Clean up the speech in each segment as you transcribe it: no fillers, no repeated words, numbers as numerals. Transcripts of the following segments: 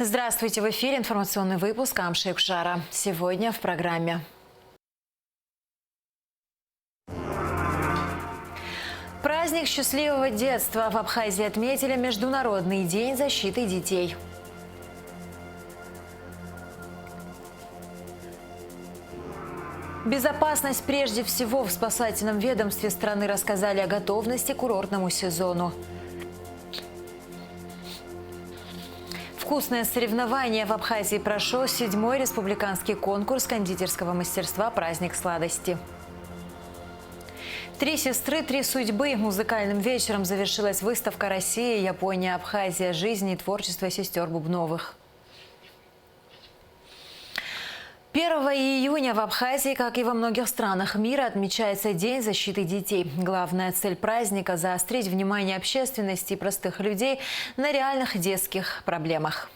Здравствуйте! В эфире информационный выпуск Амши Экшара. Сегодня в программе. Праздник счастливого детства. В Абхазии отметили Международный день защиты детей. Безопасность прежде всего. В спасательном ведомстве страны рассказали о готовности к курортному сезону. Вкусное соревнование. В Абхазии прошел 7-й республиканский конкурс кондитерского мастерства «Праздник сладости». «Три сестры, три судьбы». Музыкальным вечером завершилась выставка «Россия, Япония, Абхазия. Жизнь и творчество сестер Бубновых». 1 июня в Абхазии, как и во многих странах мира, отмечается День защиты детей. Главная цель праздника – заострить внимание общественности и простых людей на реальных детских проблемах.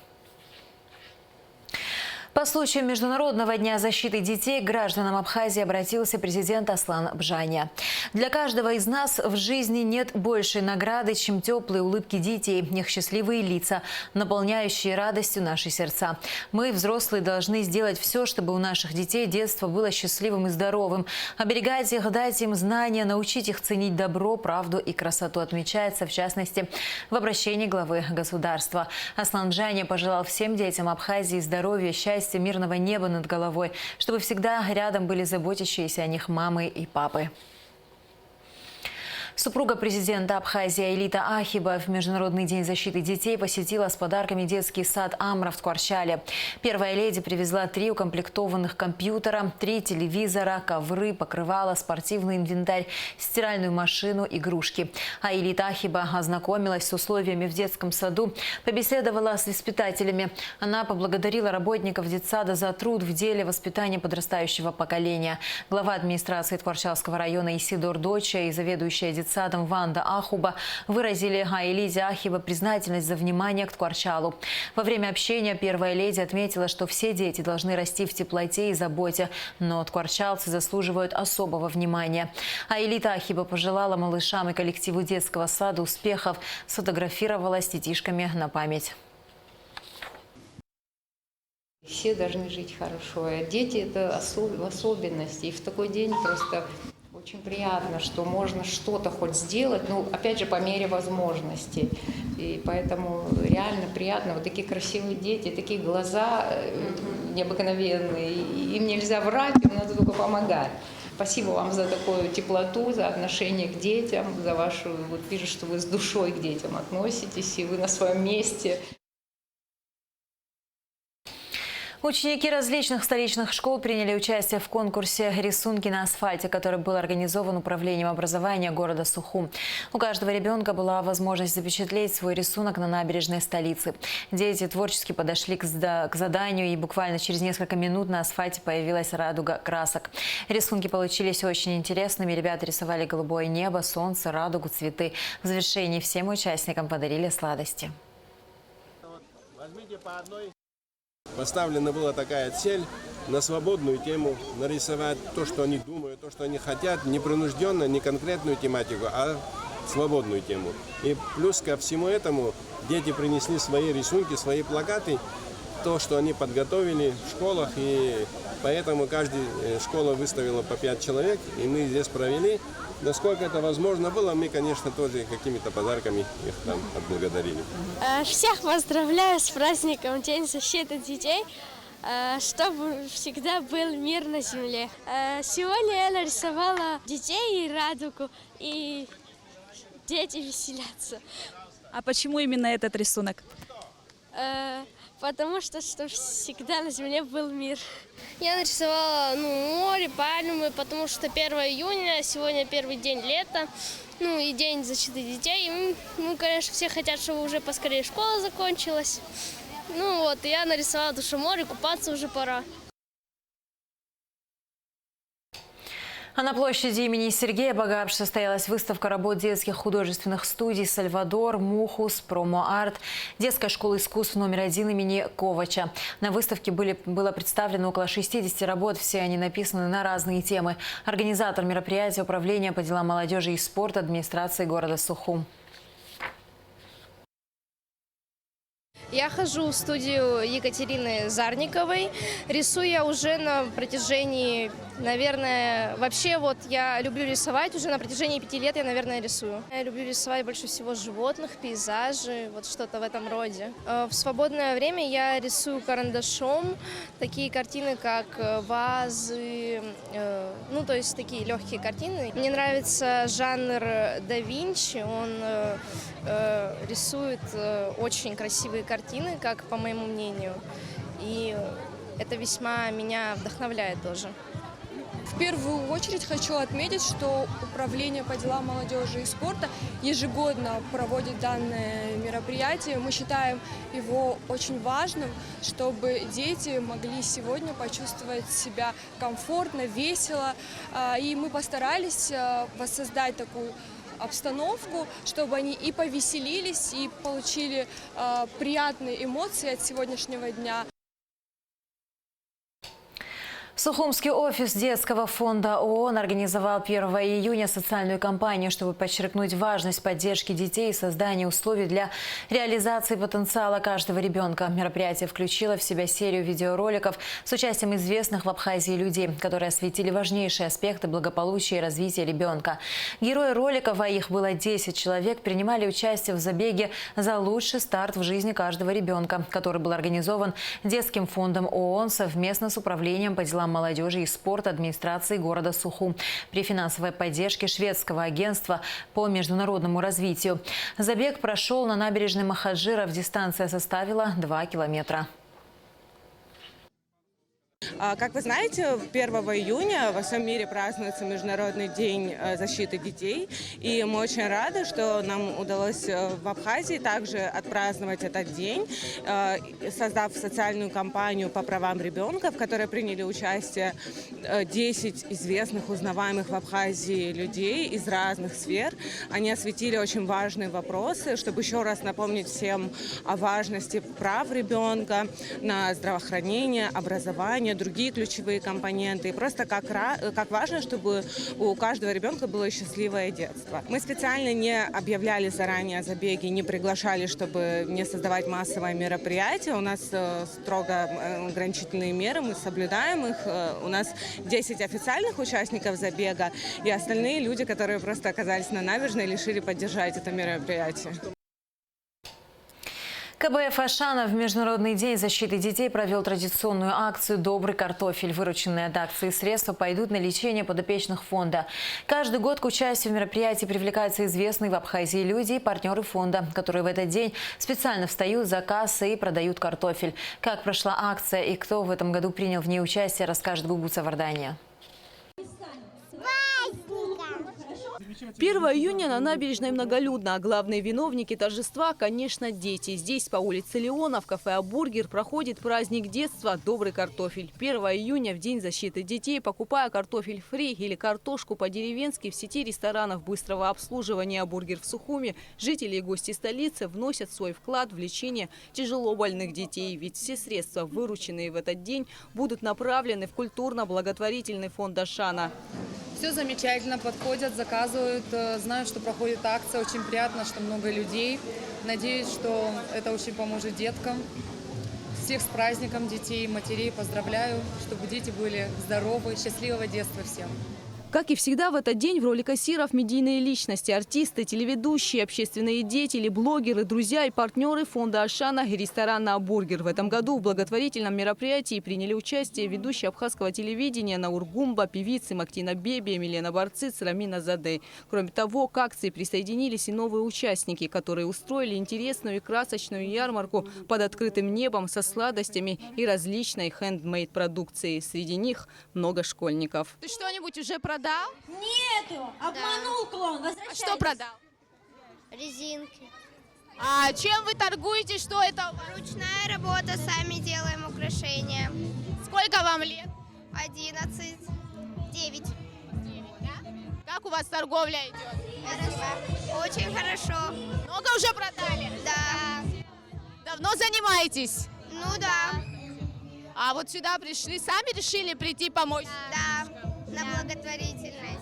По случаю Международного дня защиты детей к гражданам Абхазии обратился президент Аслан Бжаня. Для каждого из нас в жизни нет большей награды, чем теплые улыбки детей, их счастливые лица, наполняющие радостью наши сердца. Мы, взрослые, должны сделать все, чтобы у наших детей детство было счастливым и здоровым. Оберегать их, дать им знания, научить их ценить добро, правду и красоту, отмечается, в частности, в обращении главы государства. Аслан Бжаня пожелал всем детям Абхазии здоровья, счастья, мирного неба над головой, чтобы всегда рядом были заботящиеся о них мамы и папы. Супруга президента Абхазии Аилита Ахиба в Международный день защиты детей посетила с подарками детский сад «Амра» в Ткварчале. Первая леди привезла 3 укомплектованных компьютера, 3 телевизора, ковры, покрывала, спортивный инвентарь, стиральную машину, игрушки. Аилита Ахиба ознакомилась с условиями в детском саду, побеседовала с воспитателями. Она поблагодарила работников детсада за труд в деле воспитания подрастающего поколения. Глава администрации Ткварчалского района Исидор Доча и заведующая детсадом Ванда Ахуба выразили Аилите Ахиба признательность за внимание к Ткварчалу. Во время общения первая леди отметила, что все дети должны расти в теплоте и заботе, но ткварчалцы заслуживают особого внимания. Аилита Ахиба пожелала малышам и коллективу детского сада успехов, сфотографировалась с детишками на память. Все должны жить хорошо, а дети – это особенность. И в такой день просто очень приятно, что можно что-то хоть сделать, ну, опять же, по мере возможностей. И поэтому реально приятно. Вот такие красивые дети, такие глаза необыкновенные. Им нельзя врать, им надо только помогать. Спасибо вам за такую теплоту, за отношение к детям, за вашу, вот вижу, что вы с душой к детям относитесь, и вы на своем месте. Ученики различных столичных школ приняли участие в конкурсе «Рисунки на асфальте», который был организован Управлением образования города Сухум. У каждого ребенка была возможность запечатлеть свой рисунок на набережной столицы. Дети творчески подошли к заданию, и буквально через несколько минут на асфальте появилась радуга красок. Рисунки получились очень интересными. Ребята рисовали голубое небо, солнце, радугу, цветы. В завершении всем участникам подарили сладости. Поставлена была такая цель на свободную тему, нарисовать то, что они думают, то, что они хотят, непринужденно, не конкретную тематику, а свободную тему. И плюс ко всему этому дети принесли свои рисунки, свои плакаты, то, что они подготовили в школах, и поэтому каждая школа выставила по 5 человек, и мы здесь провели. Насколько это возможно было, мы, конечно, тоже какими-то подарками их там отблагодарили. Всех поздравляю с праздником День защиты детей, чтобы всегда был мир на земле. Сегодня я нарисовала детей и радугу, и дети веселятся. А почему именно этот рисунок? Потому что всегда на земле был мир. Я нарисовала море, пальмы, потому что 1 июня, сегодня первый день лета, и день защиты детей. И, конечно, все хотят, чтобы уже поскорее школа закончилась. Я нарисовала, потому что море, купаться уже пора. А на площади имени Сергея Багапши состоялась выставка работ детских художественных студий «Сальвадор», «Мухус», «Промо-арт», детская школа искусств номер 1 имени Ковача. На выставке было представлено около 60 работ, все они написаны на разные темы. Организатор мероприятия – Управление по делам молодежи и спорта администрации города Сухум. Я хожу в студию Екатерины Зарниковой. Рисую я уже на протяжении, наверное, вообще вот я люблю рисовать. Уже на протяжении 5 лет я, наверное, рисую. Я люблю рисовать больше всего животных, пейзажи, вот что-то в этом роде. В свободное время я рисую карандашом такие картины, как вазы, ну то есть такие легкие картины. Мне нравится жанр да Винчи, он рисует очень красивые картины, как по моему мнению, и это весьма меня вдохновляет тоже. В первую очередь хочу отметить, что Управление по делам молодежи и спорта ежегодно проводит данное мероприятие. Мы считаем его очень важным, чтобы дети могли сегодня почувствовать себя комфортно, весело. И мы постарались воссоздать такую обстановку, чтобы они и повеселились, и получили приятные эмоции от сегодняшнего дня. Сухумский офис детского фонда ООН организовал 1 июня социальную кампанию, чтобы подчеркнуть важность поддержки детей и создания условий для реализации потенциала каждого ребенка. Мероприятие включило в себя серию видеороликов с участием известных в Абхазии людей, которые осветили важнейшие аспекты благополучия и развития ребенка. Герои роликов, а их было 10 человек, принимали участие в забеге за лучший старт в жизни каждого ребенка, который был организован Детским фондом ООН совместно с Управлением по делам молодежи и спорта администрации города Сухум при финансовой поддержке шведского агентства по международному развитию. Забег прошел на набережной Махаджиров. Дистанция составила 2 километра. Как вы знаете, 1 июня во всем мире празднуется Международный день защиты детей. И мы очень рады, что нам удалось в Абхазии также отпраздновать этот день, создав социальную кампанию по правам ребенка, в которой приняли участие 10 известных, узнаваемых в Абхазии людей из разных сфер. Они осветили очень важные вопросы, чтобы еще раз напомнить всем о важности прав ребенка на здравоохранение, образование, другие ключевые компоненты. И просто как важно, чтобы у каждого ребенка было счастливое детство. Мы специально не объявляли заранее о забеге, не приглашали, чтобы не создавать массовое мероприятие. У нас строго ограничительные меры, мы соблюдаем их. У нас 10 официальных участников забега, и остальные люди, которые просто оказались на набережной, решили поддержать это мероприятие. КБФ «Ашана» в Международный день защиты детей провел традиционную акцию «Добрый картофель». Вырученные от акции средства пойдут на лечение подопечных фонда. Каждый год к участию в мероприятии привлекаются известные в Абхазии люди и партнеры фонда, которые в этот день специально встают за кассы и продают картофель. Как прошла акция и кто в этом году принял в ней участие, расскажет Гугуца Вардания. 1 июня на набережной многолюдно, а главные виновники торжества, конечно, дети. Здесь, по улице Леона, в кафе «Бургер» проходит праздник детства «Добрый картофель». 1 июня, в День защиты детей, покупая картофель фри или картошку по-деревенски в сети ресторанов быстрого обслуживания «Бургер» в Сухуми, жители и гости столицы вносят свой вклад в лечение тяжело больных детей. Ведь все средства, вырученные в этот день, будут направлены в культурно-благотворительный фонд «Ашана». Все замечательно, подходят, заказывают, знают, что проходит акция. Очень приятно, что много людей. Надеюсь, что это очень поможет деткам. Всех с праздником детей, матерей поздравляю, чтобы дети были здоровы, счастливого детства всем. Как и всегда, в этот день в роли кассиров медийные личности, артисты, телеведущие, общественные деятели, блогеры, друзья и партнеры фонда «Ашана» и ресторана «Бургер». В этом году в благотворительном мероприятии приняли участие ведущие абхазского телевидения Наур Гумба, певицы Мактина Беби, Милена Барциц, Рамина Заде. Кроме того, к акции присоединились и новые участники, которые устроили интересную и красочную ярмарку под открытым небом со сладостями и различной хендмейд-продукцией. Среди них много школьников. Ты что-нибудь уже продал? Нету! Обманул клон! Возвращайтесь! А что продал? Резинки. А чем вы торгуете? Что это? Ручная работа, сами делаем украшения. Сколько вам лет? 11, 9. Как у вас торговля идет? Хорошо. Очень хорошо. Много уже продали? Да. Давно занимаетесь? Ну да. А вот сюда пришли, сами решили прийти помочь? Да, на благотворительность.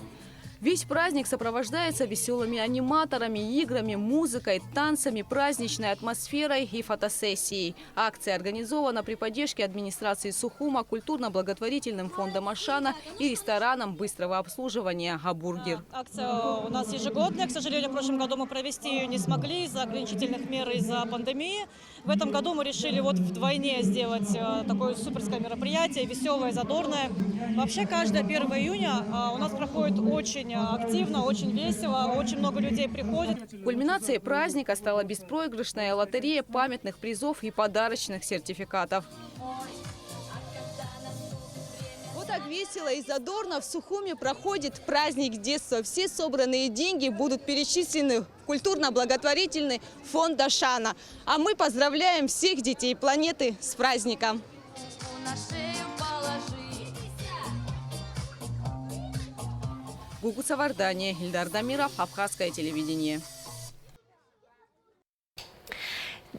Весь праздник сопровождается веселыми аниматорами, играми, музыкой, танцами, праздничной атмосферой и фотосессией. Акция организована при поддержке администрации Сухума, культурно-благотворительным фондом Ашана и рестораном быстрого обслуживания «Габургер». Акция у нас ежегодная. К сожалению, в прошлом году мы провести ее не смогли из-за ограничительных мер, из-за пандемии. В этом году мы решили вот вдвойне сделать такое суперское мероприятие, веселое, задорное. Вообще, каждое 1 июня у нас проходит очень активно, очень весело, очень много людей приходит. Кульминацией праздника стала беспроигрышная лотерея памятных призов и подарочных сертификатов. Вот так весело и задорно в Сухуме проходит праздник детства. Все собранные деньги будут перечислены в культурно-благотворительный фонд Ашана. А мы поздравляем всех детей планеты с праздником! Гугу Савардания, Ильдар Дамиров, Абхазское телевидение.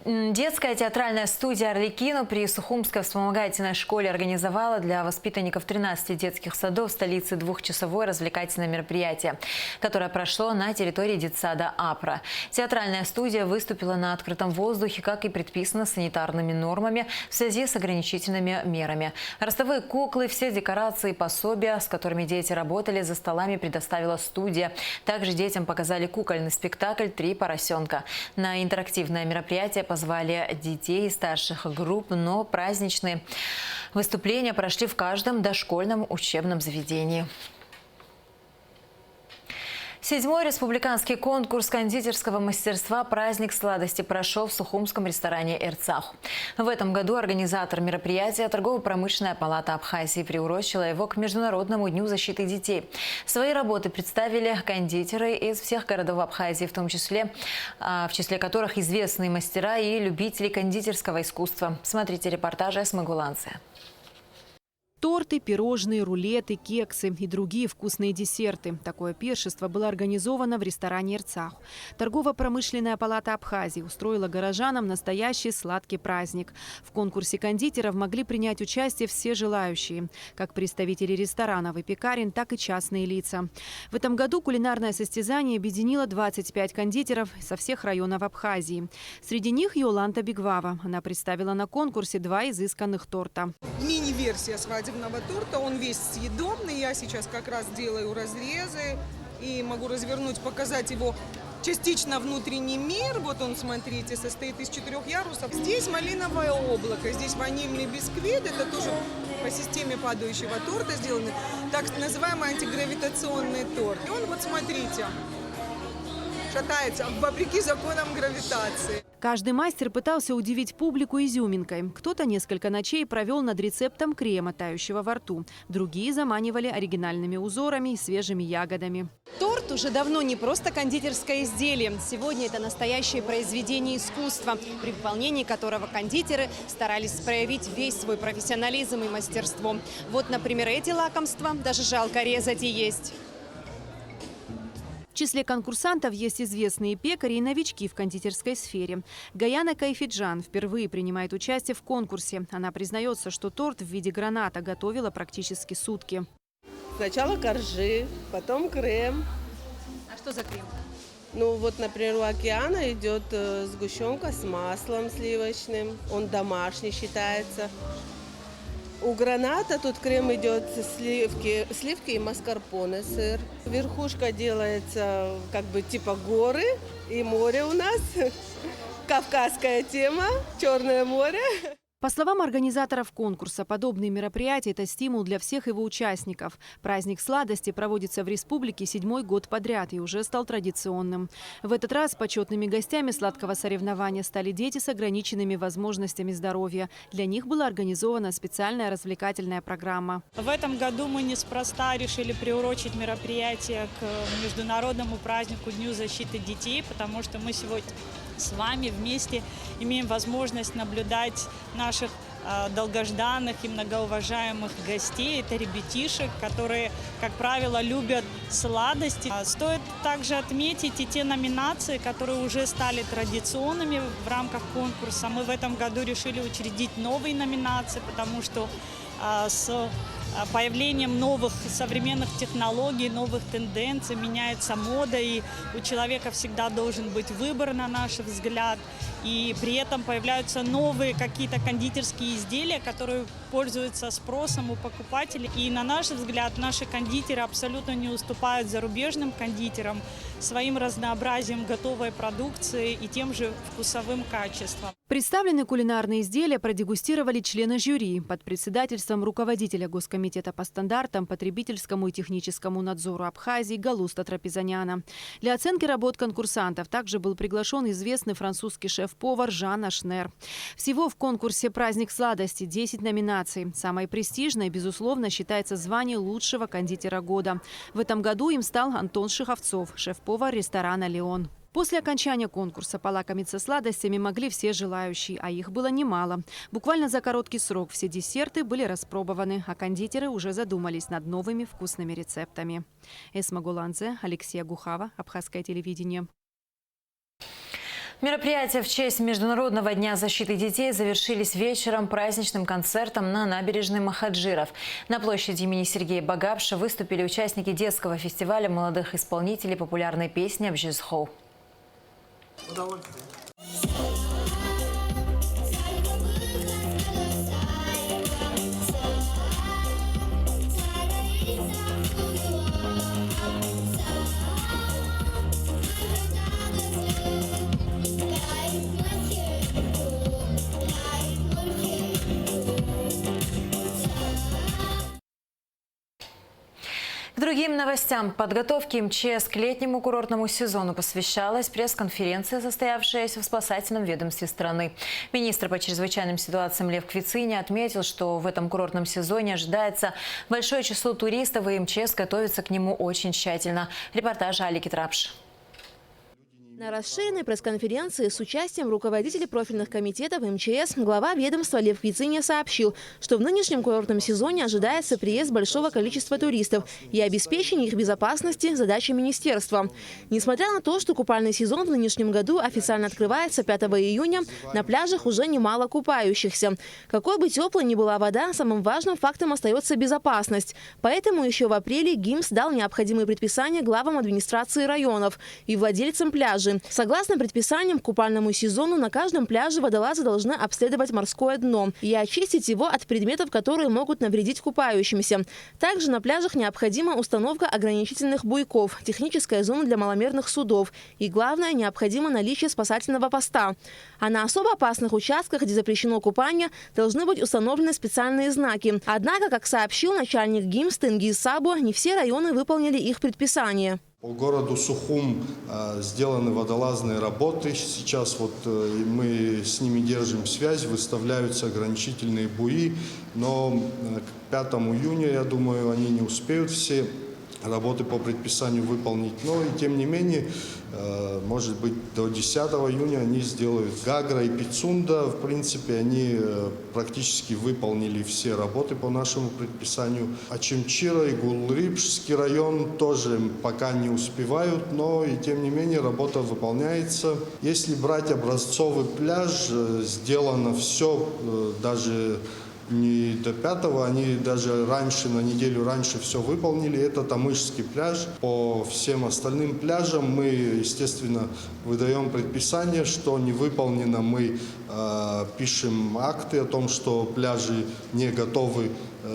Детская театральная студия «Арлекино» при Сухумской вспомогательной школе организовала для воспитанников 13 детских садов столицы двухчасовое развлекательное мероприятие, которое прошло на территории детсада «Апра». Театральная студия выступила на открытом воздухе, как и предписано санитарными нормами в связи с ограничительными мерами. Ростовые куклы, все декорации и пособия, с которыми дети работали, за столами предоставила студия. Также детям показали кукольный спектакль «Три поросенка». На интерактивное мероприятие позвали детей из старших групп, но праздничные выступления прошли в каждом дошкольном учебном заведении. 7-й республиканский конкурс кондитерского мастерства «Праздник сладости» прошел в сухумском ресторане «Эрцах». В этом году организатор мероприятия торгово-промышленная палата Абхазии приурочила его к Международному дню защиты детей. Свои работы представили кондитеры из всех городов Абхазии, в числе которых известные мастера и любители кондитерского искусства. Смотрите репортаж Эсмы Гуланция. Торты, пирожные, рулеты, кексы и другие вкусные десерты. Такое пиршество было организовано в ресторане «Эрцах». Торгово-промышленная палата Абхазии устроила горожанам настоящий сладкий праздник. В конкурсе кондитеров могли принять участие все желающие, как представители ресторанов и пекарен, так и частные лица. В этом году кулинарное состязание объединило 25 кондитеров со всех районов Абхазии. Среди них Йоланта Бигвава. Она представила на конкурсе 2 изысканных торта. Мини-версия свадебного торта, он весь съедобный. Я сейчас как раз делаю разрезы и могу развернуть, показать его частично внутренний мир. Вот он, смотрите, состоит из 4 ярусов. Здесь малиновое облако, здесь ванильный бисквит. Это тоже по системе падающего торта сделаны. Так называемый антигравитационный торт. И он, вот смотрите, шатается вопреки законам гравитации. Каждый мастер пытался удивить публику изюминкой. Кто-то несколько ночей провел над рецептом крема, тающего во рту. Другие заманивали оригинальными узорами и свежими ягодами. Торт уже давно не просто кондитерское изделие. Сегодня это настоящее произведение искусства, при выполнении которого кондитеры старались проявить весь свой профессионализм и мастерство. Вот, например, эти лакомства даже жалко резать и есть. В числе конкурсантов есть известные пекари и новички в кондитерской сфере. Гаяна Кайфиджан впервые принимает участие в конкурсе. Она признается, что торт в виде граната готовила практически сутки. Сначала коржи, потом крем. А что за крем? Ну вот, например, у Океана идет сгущенка с маслом сливочным. Он домашний считается. У граната тут крем идет сливки и маскарпоне сыр. Верхушка делается как бы типа горы и море у нас. Кавказская тема, Черное море. По словам организаторов конкурса, подобные мероприятия – это стимул для всех его участников. Праздник сладости проводится в республике 7-й год подряд и уже стал традиционным. В этот раз почетными гостями сладкого соревнования стали дети с ограниченными возможностями здоровья. Для них была организована специальная развлекательная программа. В этом году мы неспроста решили приурочить мероприятие к Международному празднику Дню защиты детей, потому что мы сегодня с вами вместе имеем возможность наблюдать наших долгожданных и многоуважаемых гостей. Это ребятишек, которые, как правило, любят сладости. Стоит также отметить и те номинации, которые уже стали традиционными в рамках конкурса. Мы в этом году решили учредить новые номинации, потому что с появлением новых современных технологий, новых тенденций, меняется мода, и у человека всегда должен быть выбор, на наш взгляд. И при этом появляются новые какие-то кондитерские изделия, которые пользуются спросом у покупателей. И на наш взгляд, наши кондитеры абсолютно не уступают зарубежным кондитерам своим разнообразием готовой продукции и тем же вкусовым качеством. Представленные кулинарные изделия продегустировали члены жюри под председательством руководителя Госкомитета по стандартам, потребительскому и техническому надзору Абхазии Галуста Трапезаняна. Для оценки работ конкурсантов также был приглашен известный французский шеф-повар Жан Ашнер. Всего в конкурсе «Праздник сладости» 10 номинаций. Самой престижной, безусловно, считается звание лучшего кондитера года. В этом году им стал Антон Шиховцов, шеф-повар ресторана «Леон». После окончания конкурса полакомиться сладостями могли все желающие, а их было немало. Буквально за короткий срок все десерты были распробованы, а кондитеры уже задумались над новыми вкусными рецептами. Эсма Гуланзе, Алексея Гухава, Абхазское телевидение. Мероприятия в честь Международного дня защиты детей завершились вечером праздничным концертом на набережной Махаджиров. На площади имени Сергея Багапша выступили участники детского фестиваля молодых исполнителей популярной песни «Абжизхоу». К другим новостям. Подготовке МЧС к летнему курортному сезону посвящалась пресс-конференция, состоявшаяся в спасательном ведомстве страны. Министр по чрезвычайным ситуациям Лев Квицыня отметил, что в этом курортном сезоне ожидается большое число туристов, и МЧС готовится к нему очень тщательно. Репортаж Алики Трапш. На расширенной пресс-конференции с участием руководителей профильных комитетов МЧС глава ведомства Лев Квицыня сообщил, что в нынешнем курортном сезоне ожидается приезд большого количества туристов и обеспечение их безопасности – задача министерства. Несмотря на то, что купальный сезон в нынешнем году официально открывается 5 июня, на пляжах уже немало купающихся. Какой бы теплой ни была вода, самым важным фактом остается безопасность. Поэтому еще в апреле ГИМС дал необходимые предписания главам администрации районов и владельцам пляжей. Согласно предписаниям, к купальному сезону на каждом пляже водолазы должны обследовать морское дно и очистить его от предметов, которые могут навредить купающимся. Также на пляжах необходима установка ограничительных буйков, техническая зона для маломерных судов и, главное, необходимо наличие спасательного поста. А на особо опасных участках, где запрещено купание, должны быть установлены специальные знаки. Однако, как сообщил начальник ГИМС Тенгиз Сабу, не все районы выполнили их предписания. По городу Сухум сделаны водолазные работы. Сейчас мы с ними держим связь, выставляются ограничительные буи. Но к 5 июня, я думаю, они не успеют все работы по предписанию выполнить. Но и тем не менее, может быть, до 10 июня они сделают. Гагра и Пицунда, в принципе, они практически выполнили все работы по нашему предписанию. Ачимчира и Гулрипшский район тоже пока не успевают, но и тем не менее работа выполняется. Если брать образцовый пляж, сделано все, даже не до 5-го, они даже раньше, на неделю раньше все выполнили. Это Тамышский пляж. По всем остальным пляжам мы, естественно, выдаем предписание, что не выполнено. Мы пишем акты о том, что пляжи не готовы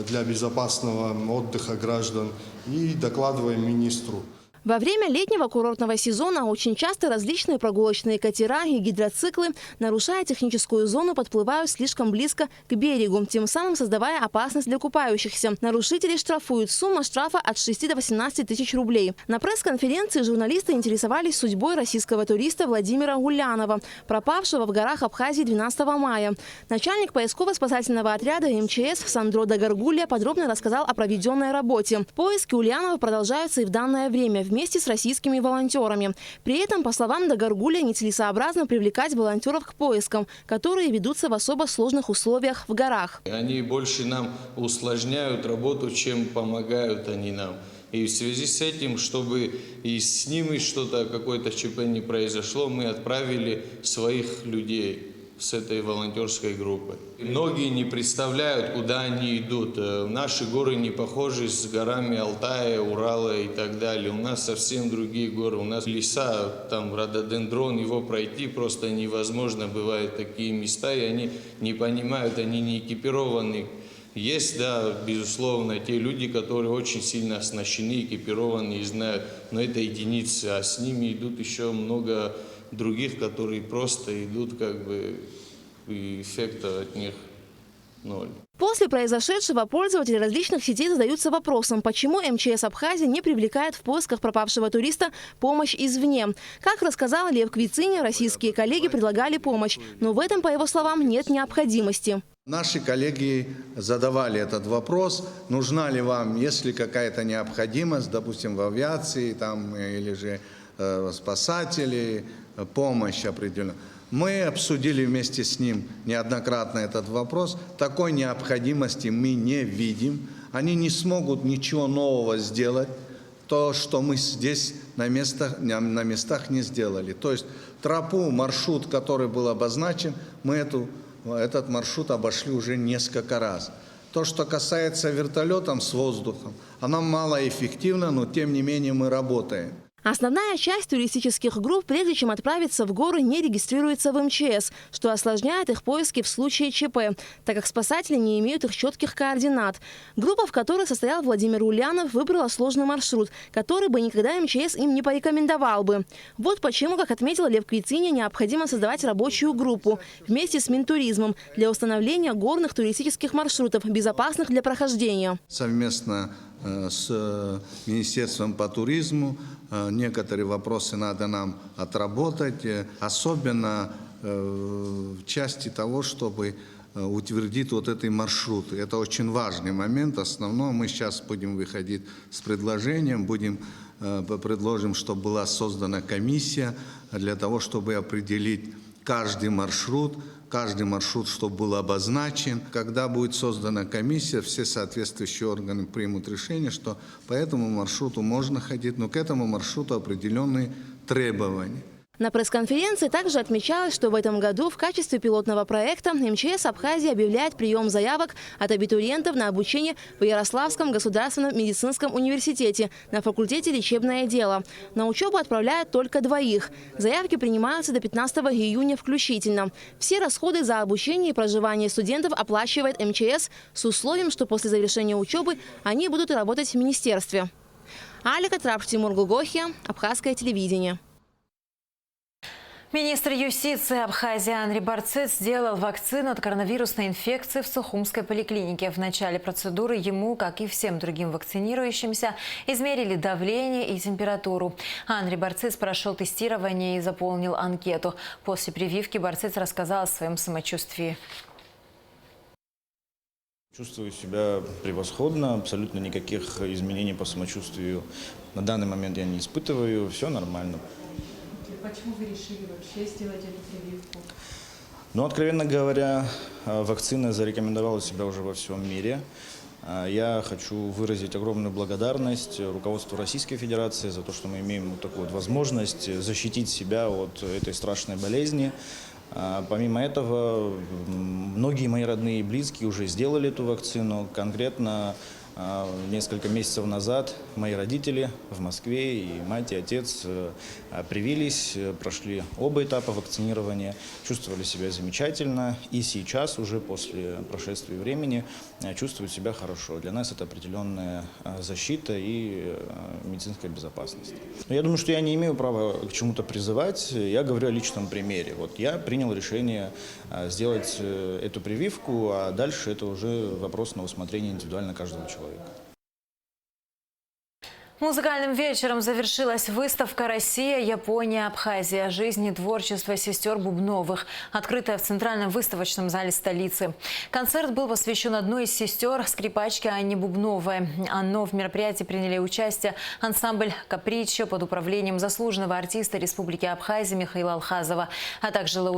для безопасного отдыха граждан, и докладываем министру. Во время летнего курортного сезона очень часто различные прогулочные катера и гидроциклы, нарушая техническую зону, подплывают слишком близко к берегу, тем самым создавая опасность для купающихся. Нарушителей штрафуют. Сумма штрафа от 6 до 18 тысяч рублей. На пресс-конференции журналисты интересовались судьбой российского туриста Владимира Гулянова, пропавшего в горах Абхазии 12 мая. Начальник поисково-спасательного отряда МЧС Сандро Дагаргулия подробно рассказал о проведенной работе. Поиски Ульянова продолжаются и в данное время вместе с российскими волонтерами. При этом, по словам Дагаргулия, нецелесообразно привлекать волонтеров к поискам, которые ведутся в особо сложных условиях в горах. Они больше нам усложняют работу, чем помогают они нам. И в связи с этим, чтобы и с ними что-то, какое-то ЧП не произошло, мы отправили своих людей. с этой волонтерской группой. Многие не представляют, куда они идут. Наши горы не похожи с горами Алтая, Урала и так далее. У нас совсем другие горы. У нас леса, там рододендрон, его пройти просто невозможно. Бывают такие места, и они не понимают, они не экипированы. Есть, да, безусловно, те люди, которые очень сильно оснащены, экипированы и знают, но это единицы, а с ними идут еще много других, которые просто идут, как бы, и эффекта от них ноль. После произошедшего пользователи различных сетей задаются вопросом, почему МЧС Абхазии не привлекает в поисках пропавшего туриста помощь извне. Как рассказал Лев Квицыня, российские коллеги предлагали помощь, но в этом, по его словам, нет необходимости. Наши коллеги задавали этот вопрос, нужна ли вам, если какая-то необходимость, допустим, в авиации там, или же спасатели, помощь определенная. Мы обсудили вместе с ним неоднократно этот вопрос. Такой необходимости мы не видим. Они не смогут ничего нового сделать, то, что мы здесь на местах не сделали. То есть тропу, маршрут, который был обозначен, мы этот маршрут обошли уже несколько раз. То, что касается вертолетов с воздухом, она малоэффективна, но тем не менее мы работаем. Основная часть туристических групп, прежде чем отправиться в горы, не регистрируется в МЧС, что осложняет их поиски в случае ЧП, так как спасатели не имеют их четких координат. Группа, в которой состоял Владимир Ульянов, выбрала сложный маршрут, который бы никогда МЧС им не порекомендовал бы. Вот почему, как отметил Лев Квицыня, необходимо создавать рабочую группу вместе с Минтуризмом для установления горных туристических маршрутов, безопасных для прохождения. Совместно с Министерством по туризму некоторые вопросы надо нам отработать, особенно в части того, чтобы утвердить вот эти маршруты. Это очень важный момент. Основное, мы сейчас будем выходить с предложением, предложим, чтобы была создана комиссия для того, чтобы определить каждый маршрут, чтобы был обозначен. Когда будет создана комиссия, все соответствующие органы примут решение, что по этому маршруту можно ходить, но к этому маршруту определенные требования. На пресс-конференции также отмечалось, что в этом году в качестве пилотного проекта МЧС Абхазии объявляет прием заявок от абитуриентов на обучение в Ярославском государственном медицинском университете на факультете «Лечебное дело». На учебу отправляют только 2. Заявки принимаются до 15 июня включительно. Все расходы за обучение и проживание студентов оплачивает МЧС с условием, что после завершения учебы они будут работать в министерстве. Алика Трапш, Тимур Гугохи, Абхазское телевидение. Министр юстиции Абхазии Анри Барцец сделал вакцину от коронавирусной инфекции в Сухумской поликлинике. В начале процедуры ему, как и всем другим вакцинирующимся, измерили давление и температуру. Анри Барцец прошел тестирование и заполнил анкету. После прививки Барцец рассказал о своем самочувствии. Чувствую себя превосходно, абсолютно никаких изменений по самочувствию на данный момент я не испытываю, все нормально. Почему вы решили вообще сделать эту прививку? Ну, откровенно говоря, вакцина зарекомендовала себя уже во всем мире. Я хочу выразить огромную благодарность руководству Российской Федерации за то, что мы имеем такую вот возможность защитить себя от этой страшной болезни. Помимо этого, многие мои родные и близкие уже сделали эту вакцину. Конкретно несколько месяцев назад мои родители в Москве, и мать, и отец привились, прошли оба этапа вакцинирования, чувствовали себя замечательно. И сейчас, уже после прошествия времени, чувствуют себя хорошо. Для нас это определенная защита и медицинская безопасность. Но я думаю, что я не имею права к чему-то призывать. Я говорю о личном примере. Вот я принял решение сделать эту прививку, а дальше это уже вопрос на усмотрение индивидуально каждого человека. Музыкальным вечером завершилась выставка «Россия, Япония, Абхазия. Жизнь и творчество сестер Бубновых», открытая в Центральном выставочном зале столицы. Концерт был посвящен одной из сестер, скрипачке Анне Бубновой. В мероприятии приняли участие ансамбль «Капричо» под управлением заслуженного артиста Республики Абхазия Михаила Алхазова, а также лауреат